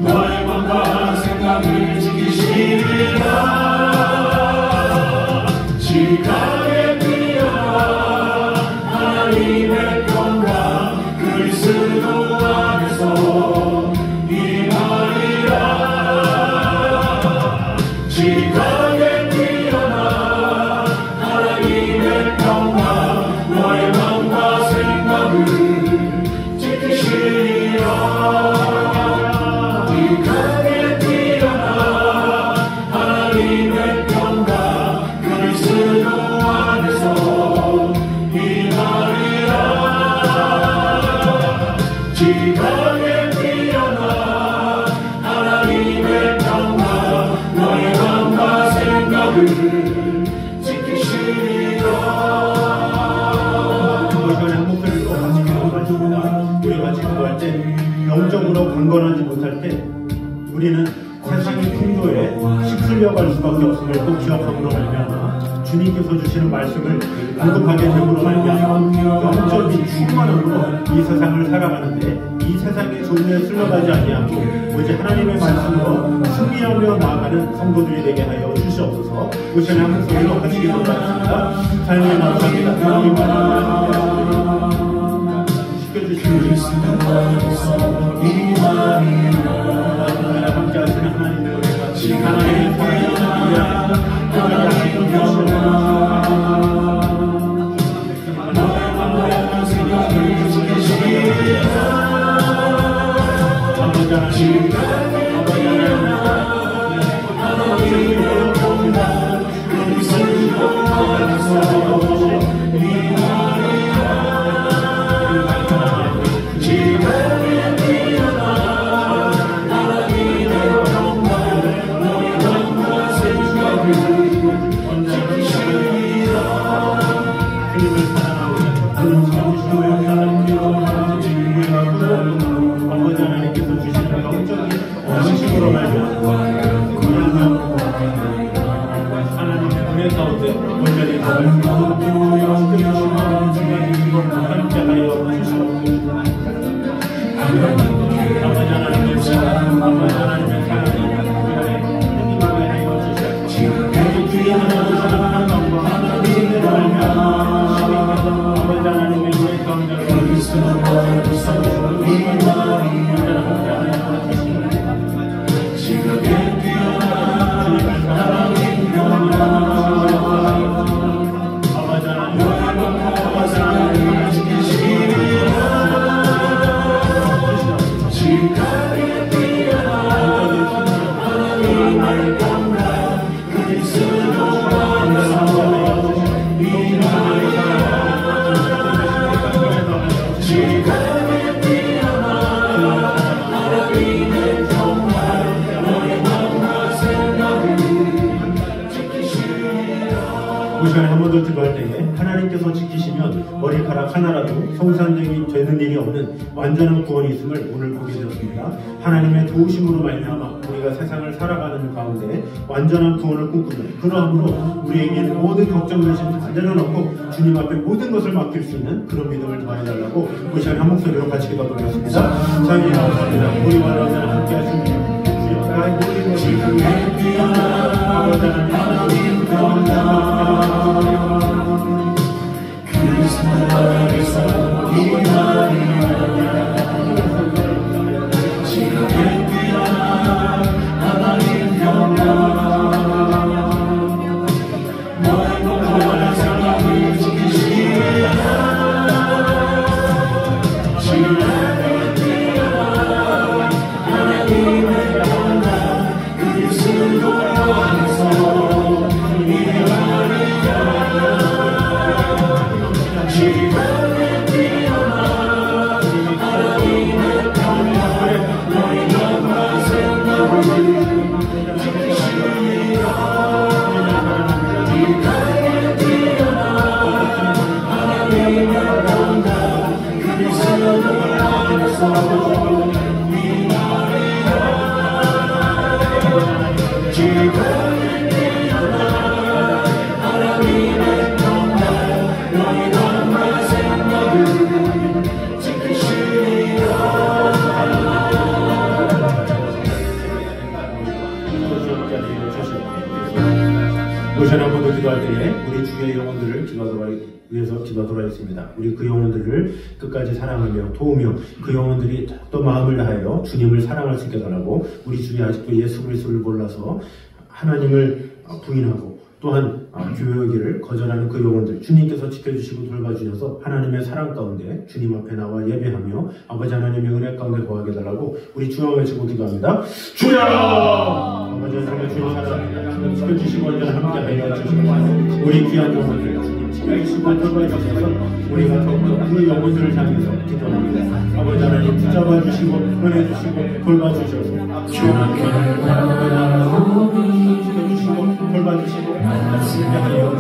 너의 마음과 생각을 지키시리라. 지각에 뛰어난 하나님의 평강 그리스도 안에서 임하리라. 지각에 뛰어난 하나님의 평강 너의 마음과 생각을 지키시리라. 지각에 뛰어난 하나님의 평강 그리스도 안에서 임하리라. 지각에 뛰어난 하나님의 평강 너의 마음과 생각을 지키시리라. 목소리로 같이 기도하십니다. 우리 같이 기도할 때 영적으로 강건하지 못할 때 우리는 세상의 풍조에 휩쓸려갈 수밖에 없음을 꼭 기억함으로 말미암아 주님께서 주시는 말씀을 공급하게 됨으로 말미암아 영적인 충만함으로 이 세상을 살아가는데 이 세상의 존재에 쓸려가지 아니하고 오직 하나님의 말씀으로 승리하며 나아가는 성도들이 되게 하여 주시옵소서. 우리 한 소리로 같이 기도하겠습니다. 하나님 감사합니다. 하나님 감사합니다. 시켜주시는 그리스도 임하리라. 함께 하시는 하나님의 은혜가 하나님의 사랑이 하나님의 너의 생각을 지키시리라. 하나님의 평강 그리스도 안에서 임하리라. 지각에 뛰어난 하나님의 평강 너의 마음과 생각을 지키시리라. 아무것도 염려하지 말고 아버지 하나님께서 주시는 영적인 양식으로 말미암아 하나님의 은혜 가운데 온전히 아무것도 염려하지 함께 하여 주시옵소서. 아버지 하나님의 사랑, 아버지 하나님의 사랑이 우리의 하여 주시옵소서. 지각에 뛰어난 하나님의 말미암아 아버지 하나님의 은혜 가운데 그리스도 안에서 임하리라. 지각에 뛰어난 하나님 평강 이 시간에 한 번 더 기도할 때에 하나님께서 지키시면 머리카락 하나라도 성산되기 되는 일이 없는 완전한 구원이 있음을 오늘 보게 되었습니다. 하나님의 도우심으로 말미암아 우리가 세상을 살아가는 가운데 완전한 구원을 꿈꾸며 그러함으로 우리에게 모든 걱정 근심 다 내려놓고 주님 앞에 모든 것을 맡길 수 있는 그런 믿음을 더해달라고 이 시간에 한 목소리로 같이 기도드리겠습니다. 자기 감사합니다. 우리와 너희는 함께 하십니다. 주여 나의 모든 것을 아버지 하나님 오션 한 번 더 기도할 때에 우리 주의 영혼들을 위해서 기도하도록 하겠습니다. 우리 그 영혼들을 끝까지 사랑하며 도우며 그 영혼들이 더욱더 마음을 다하여 주님을 사랑할 수 있게 달라고 우리 중에 아직도 예수 그리스도를 몰라서 하나님을 부인하고 또한 교회이기를 거절하는 그 영혼들 주님께서 지켜주시고 돌봐주셔서 하나님의 사랑 가운데 주님 앞에 나와 예배하며 아버지 하나님의 은혜 가운데 거하게 해달라고 우리 주여 외치고 기도합니다. 주여! 아버지 하나님의 주님 사랑 지켜주시고 언제나 함께하여 주시고 우리 귀한 영혼들 주님 지켜주시고 돌봐주셔서 우리가 더욱더 그 영혼들을 향해서 기도합니다. 아버지 하나님 붙잡아주시고 은혜주시고 돌봐주셔서 주님 앞에 지켜주시고 돌봐주시고 하여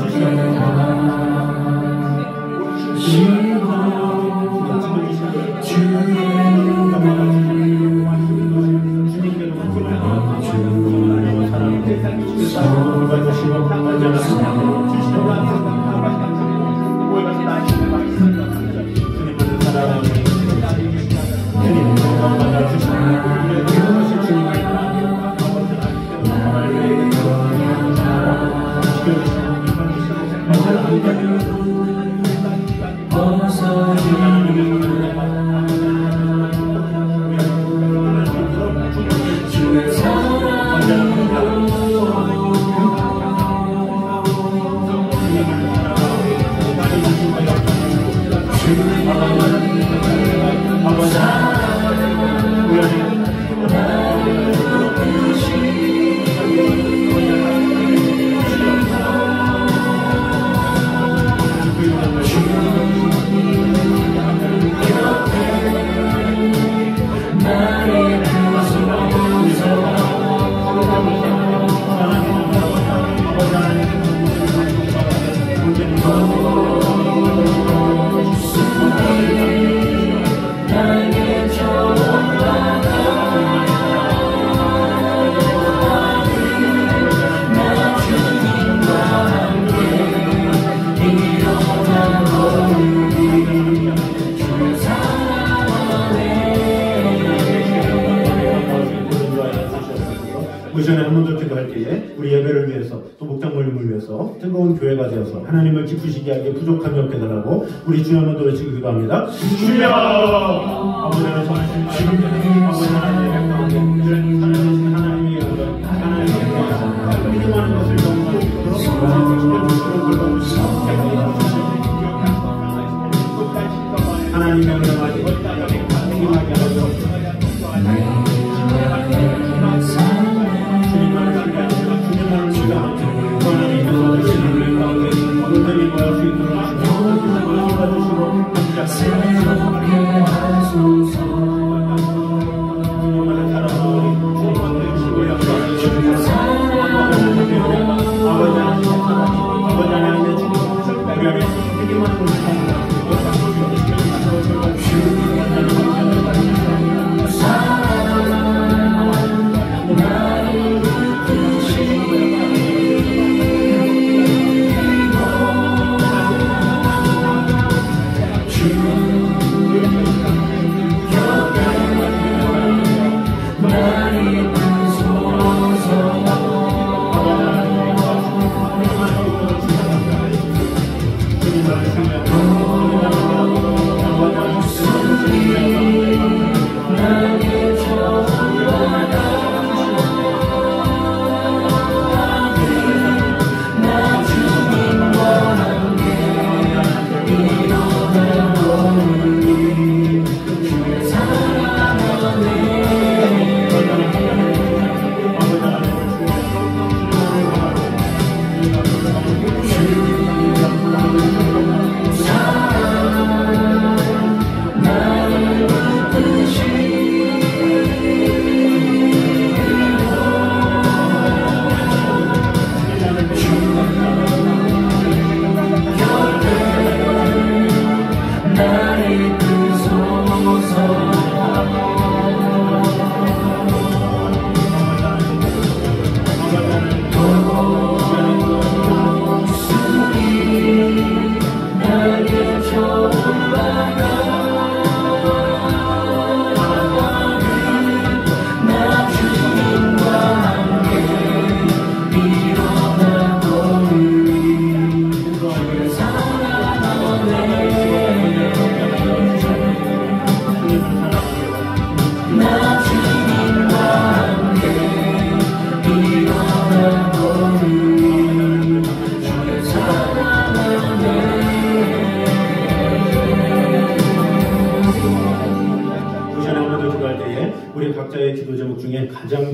그 전에 한 번 더 기도할 때에 우리 예배를 위해서 또 목장 모임을 위해서 뜨거운 교회가 되어서 하나님을 기쁘시게 하기에 부족함이 없게 달라고 우리 주여 한번 더 외치고 기도합니다. 주여! 아버지 하나님 전하신 지금 아버지 하나님의 백성들 살아계신 하나님의 영광 하나님의 영광 믿음하는 것을 영광으로 하나님의 영광을 힘하게 하여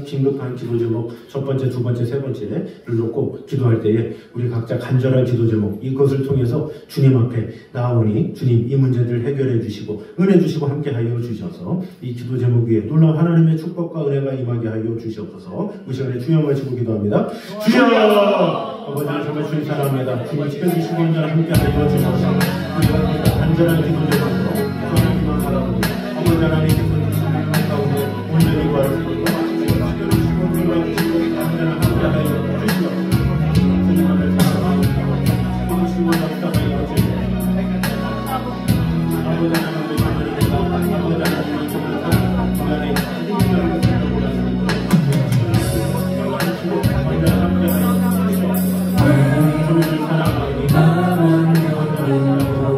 긴급한 기도 제목 첫 번째, 두 번째, 세 번째를 놓고 기도할 때에 우리 각자 간절한 기도 제목 이것을 통해서 주님 앞에 나아오니 주님 이 문제들 해결해 주시고 은혜 주시고 함께 하여 주셔서 이 기도 제목 위에 놀라운 하나님의 축복과 은혜가 임하게 하여 주시옵소서. 이 시간에 주여 마치고 기도합니다. 주여! 아버지 정말 주님 사랑합니다. 주님 지켜주시고 온전히 함께 하여 주셔서 우리가 간절한 기도 제목으로 주님만 바라봅니다. 아버지 하나님께서 주님 가운데 온전히 구하시고 지켜주시고 불러주시고 온전히 함께 하여 주시옵소서. 주님 앞에 사랑합니다. 부르시고 감사하여 주시옵소서. 아버지 하나님의 주님입니다. 아버지 하나님의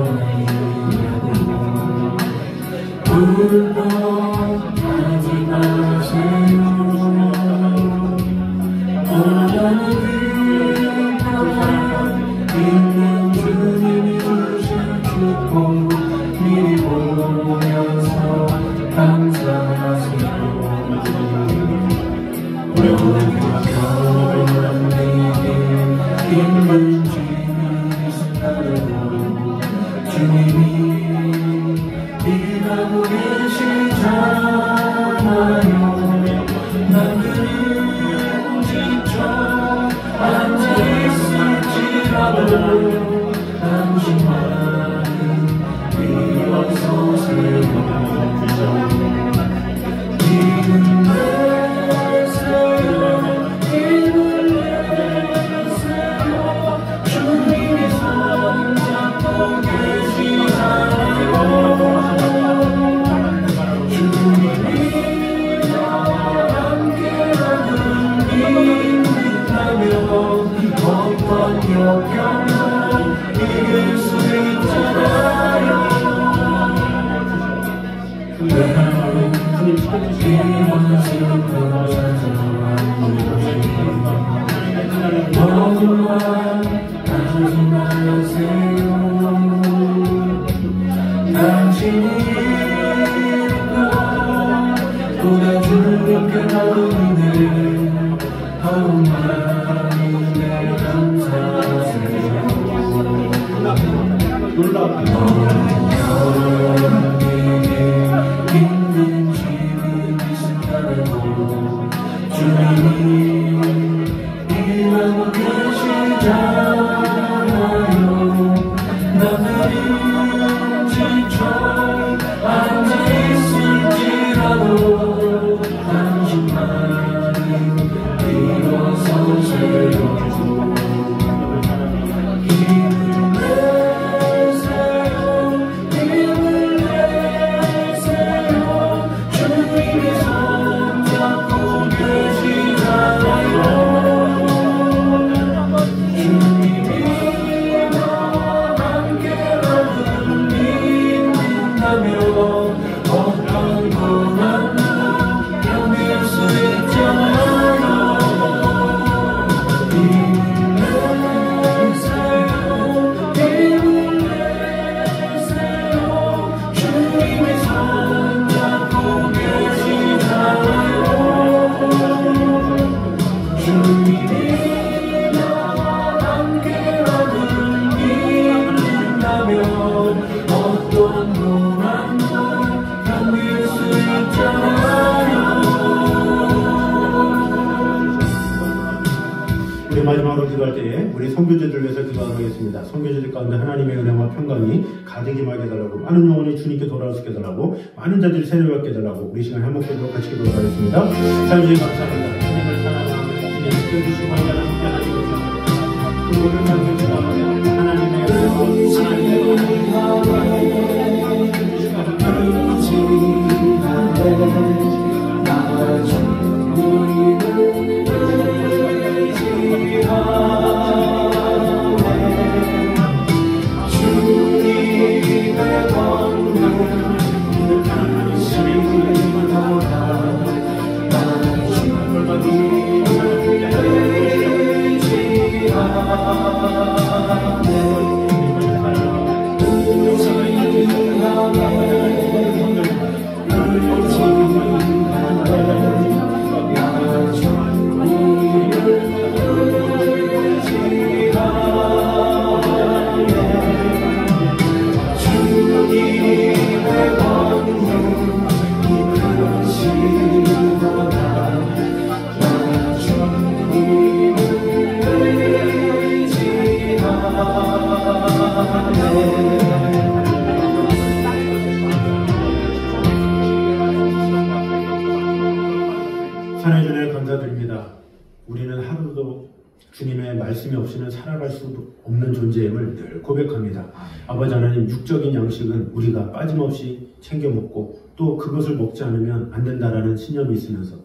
마지막으로 기도할 때에 우리 선교제들 위해서 기도하겠습니다. 선교제들 가운데 하나님의 은혜와 평강이 가득 임하게 해달라고, 많은 영혼이 주님께 돌아올 수 있게 해달라고, 많은 자들이 세례받게 해달라고 우리 시간 한목되도록 같이 기도를 하겠습니다. 자, 이제 감사합니다. 주님을 사랑하며 주님 지켜주시고 함께 하나님 것입니다. 그 모든 말씀을 하나님의 하루도 주님의 말씀이 없이는 살아갈 수 없는 존재임을 늘 고백합니다. 아버지 하나님, 육적인 양식은 우리가 빠짐없이 챙겨 먹고 또 그것을 먹지 않으면 안 된다라는 신념이 있으면서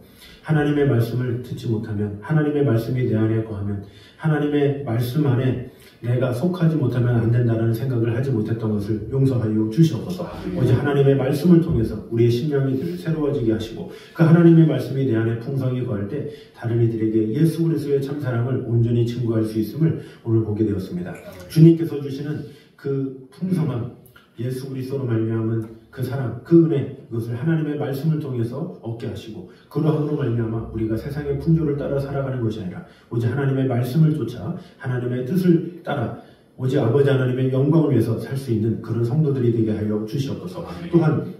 하나님의 말씀을 듣지 못하면, 하나님의 말씀이 내 안에 거하면, 하나님의 말씀 안에 내가 속하지 못하면 안 된다는 생각을 하지 못했던 것을 용서하여 주시옵소서. 오직 하나님의 말씀을 통해서 우리의 심령이 늘 새로워지게 하시고, 그 하나님의 말씀이 내 안에 풍성히 거할 때 다른 이들에게 예수 그리스도의 참사랑을 온전히 증거할 수 있음을 오늘 보게 되었습니다. 주님께서 주시는 그 풍성함, 예수 그리스도로 말미암은 그 사랑, 그 은혜, 이것을 하나님의 말씀을 통해서 얻게 하시고, 그러함으로 말미암아 우리가 세상의 풍조를 따라 살아가는 것이 아니라 오직 하나님의 말씀을 쫓아 하나님의 뜻을 따라 오직 아버지 하나님의 영광을 위해서 살 수 있는 그런 성도들이 되게 하여 주시옵소서. 또한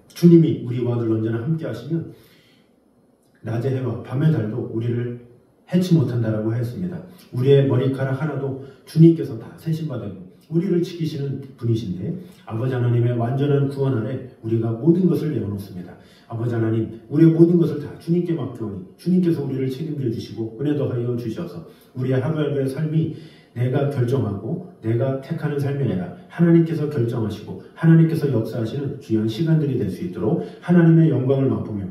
주님이 우리와 늘 언제나 함께 하시면 낮의 해와 밤의 달도 우리를 해치 못한다라고 하였습니다. 우리의 머리카락 하나도 주님께서 다 세심받고 우리를 지키시는 분이신데, 아버지 하나님의 완전한 구원 아래 우리가 모든 것을 내어놓습니다. 아버지 하나님, 우리의 모든 것을 다 주님께 맡겨오니 주님께서 우리를 책임져 주시고 은혜 더하여 주셔서 우리의 하루하루의 삶이 내가 결정하고 내가 택하는 삶이 아니라 하나님께서 결정하시고 하나님께서 역사하시는 귀한 시간들이 될 수 있도록 하나님의 영광을 맛보며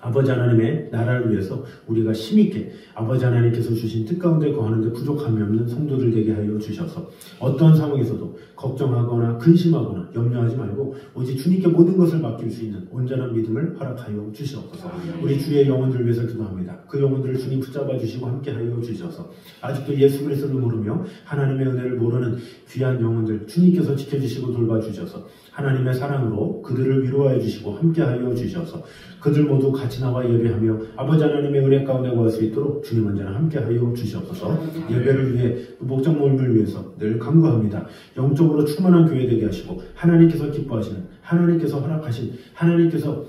아버지 하나님의 나라를 위해서 우리가 힘있게 아버지 하나님께서 주신 뜻 가운데 거하는데 부족함이 없는 성도들 되게 하여 주셔서 어떠한 상황에서도 걱정하거나 근심하거나 염려하지 말고 오직 주님께 모든 것을 맡길 수 있는 온전한 믿음을 허락하여 주시옵소서. 우리 주의 영혼들을 위해서 기도합니다. 그 영혼들을 주님 붙잡아 주시고 함께 하여 주셔서 아직도 예수 그리스도를 모르며 하나님의 은혜를 모르는 귀한 영혼들 주님께서 지켜주시고 돌봐주셔서 하나님의 사랑으로 그들을 위로하여 주시고 함께하여 주셔서 그들 모두 같이 나와 예배하며 아버지 하나님의 은혜 가운데 거할 수 있도록 주님 언제나 함께하여 주시옵소서. 예배를 위해 목장 모임을 위해서 늘 간구합니다. 영적으로 충만한 교회 되게 하시고 하나님께서 기뻐하시는, 하나님께서 허락하신, 하나님께서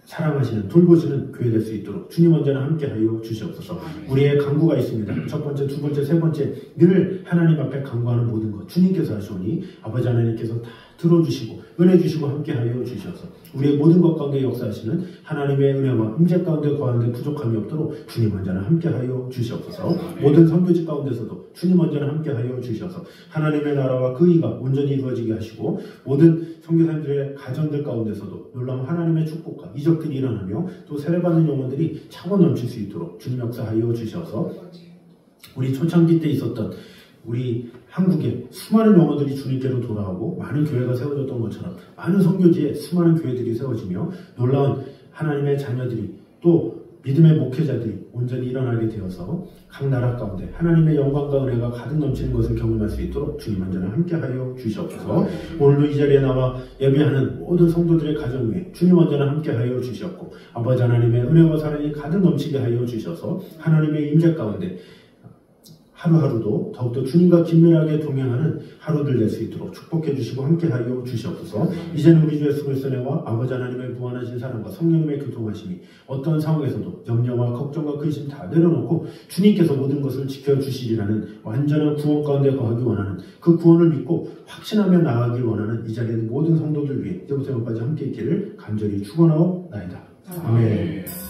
사랑하시는, 돌보시는 교회 될 수 있도록 주님 언제나 함께하여 주시옵소서. 우리의 간구가 있습니다. 첫 번째, 두 번째, 세 번째 늘 하나님 앞에 간구하는 모든 것 주님께서 하시오니 아버지 하나님께서 다 들어주시고 은혜 주시고 함께하여 주셔서 우리의 모든 것 가운데 역사하시는 하나님의 은혜와 임재 가운데 거하는데 부족함이 없도록 주님 언제나 함께하여 주시옵소서. 모든 선교지 가운데서도 주님 언제나 함께하여 주셔서 하나님의 나라와 그 의가 온전히 이루어지게 하시고 모든 선교사님들의 가정들 가운데서도 놀라운 하나님의 축복과 이적들이 일어나며 또 세례받는 영혼들이 차고 넘칠 수 있도록 주님 역사하여 주셔서 우리 초창기 때 있었던 우리 한국에 수많은 영혼들이 주님께로 돌아오고 많은 교회가 세워졌던 것처럼 많은 선교지에 수많은 교회들이 세워지며 놀라운 하나님의 자녀들이 또 믿음의 목회자들이 온전히 일어나게 되어서 각 나라 가운데 하나님의 영광과 은혜가 가득 넘치는 것을 경험할 수 있도록 주님 언제나 함께하여 주시옵소서. 오늘도 이 자리에 나와 예배하는 모든 성도들의 가정 위에 주님 언제나 함께하여 주시옵고 아버지 하나님의 은혜와 사랑이 가득 넘치게 하여 주셔서 하나님의 임재 가운데 하루하루도 더욱더 주님과 긴밀하게 동행하는 하루들 될 수 있도록 축복해 주시고 함께하여 주시옵소서. 이제는 우리 주 예수 그리스도의 은혜와 아버지 하나님의 무한하신 사랑과 성령님의 교통하심이 어떤 상황에서도 염려와 걱정과 근심 다 내려놓고 주님께서 모든 것을 지켜주시리라는 완전한 구원 가운데 거하기 원하는 그 구원을 믿고 확신하며 나아가길 원하는 이 자리에 있는 모든 성도들 위해 이제부터 영까지 함께 있기를 간절히 축원하옵나이다. 아멘.